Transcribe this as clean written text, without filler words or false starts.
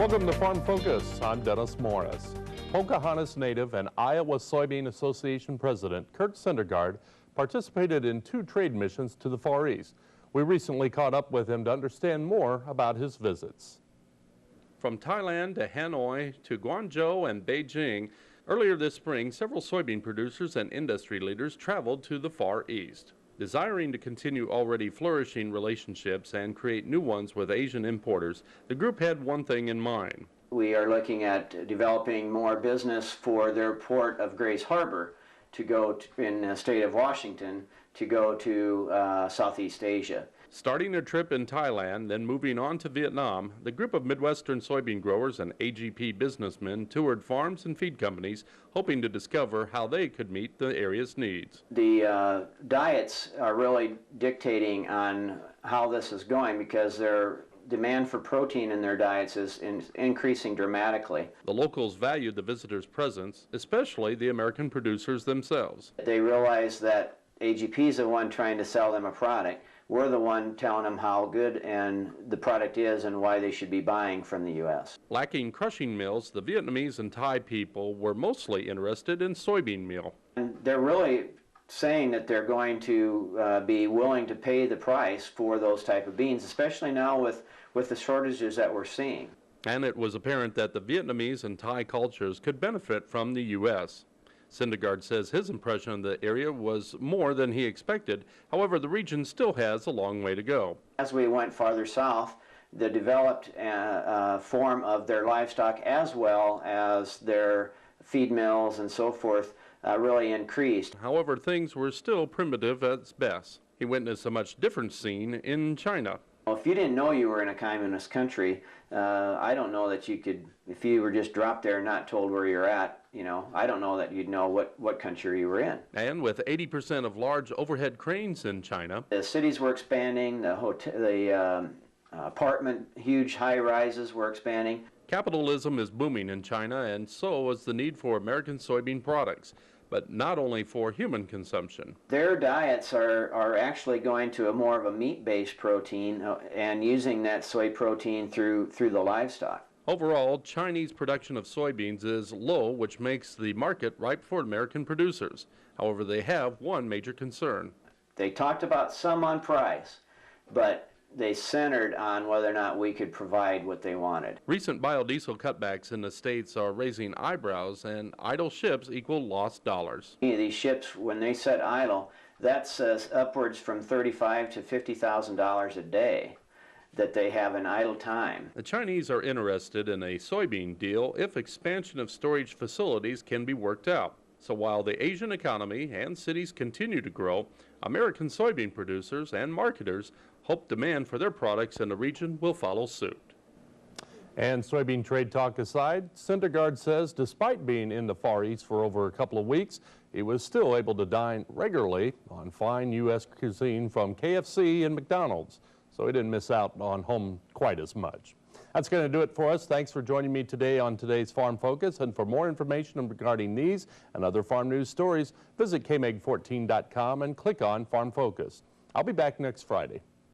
Welcome to Farm Focus. I'm Dennis Morris. Pocahontas native and Iowa Soybean Association President Kurt Syndergaard participated in 2 trade missions to the Far East. We recently caught up with him to understand more about his visits. From Thailand to Hanoi to Guangzhou and Beijing, earlier this spring, several soybean producers and industry leaders traveled to the Far East. Desiring to continue already flourishing relationships and create new ones with Asian importers, the group had one thing in mind. We are looking at developing more business for their port of Grays Harbor to go in the state of Washington to go to Southeast Asia. Starting their trip in Thailand, then moving on to Vietnam, the group of Midwestern soybean growers and AGP businessmen toured farms and feed companies, hoping to discover how they could meet the area's needs. The diets are really dictating on how this is going because their demand for protein in their diets is increasing dramatically. The locals valued the visitors' presence, especially the American producers themselves. They realize that AGP is the one trying to sell them a product. We're the one telling them how good and the product is and why they should be buying from the U.S. Lacking crushing mills, the Vietnamese and Thai people were mostly interested in soybean meal. And they're really saying that they're going to be willing to pay the price for those type of beans, especially now with the shortages that we're seeing. And it was apparent that the Vietnamese and Thai cultures could benefit from the U.S. Syndergaard says his impression of the area was more than he expected. However, the region still has a long way to go. As we went farther south, the developed form of their livestock as well as their feed mills and so forth really increased. However, things were still primitive at best. He witnessed a much different scene in China. Well, if you didn't know you were in a communist country, I don't know that you could, if you were just dropped there and not told where you're at, I don't know that you'd know what country you were in. And with 80% of large overhead cranes in China, the cities were expanding, the apartment, huge high-rises were expanding. Capitalism is booming in China, and so is the need for American soybean products, but not only for human consumption. Their diets are actually going to more of a meat-based protein and using that soy protein through the livestock. Overall, Chinese production of soybeans is low, which makes the market ripe for American producers. However, they have one major concern. They talked about some on price, but they centered on whether or not we could provide what they wanted. Recent biodiesel cutbacks in the states are raising eyebrows, and idle ships equal lost dollars. These ships, when they set idle, that's upwards from $35,000 to $50,000 a day that they have in idle time. The Chinese are interested in a soybean deal if expansion of storage facilities can be worked out. So while the Asian economy and cities continue to grow, American soybean producers and marketers hope demand for their products in the region will follow suit. And soybean trade talk aside, Syndergaard says despite being in the Far East for over a couple of weeks, he was still able to dine regularly on fine U.S. cuisine from KFC and McDonald's. So he didn't miss out on home quite as much. That's going to do it for us. Thanks for joining me today on today's Farm Focus. And for more information regarding these and other farm news stories, visit kmeg14.com and click on Farm Focus. I'll be back next Friday.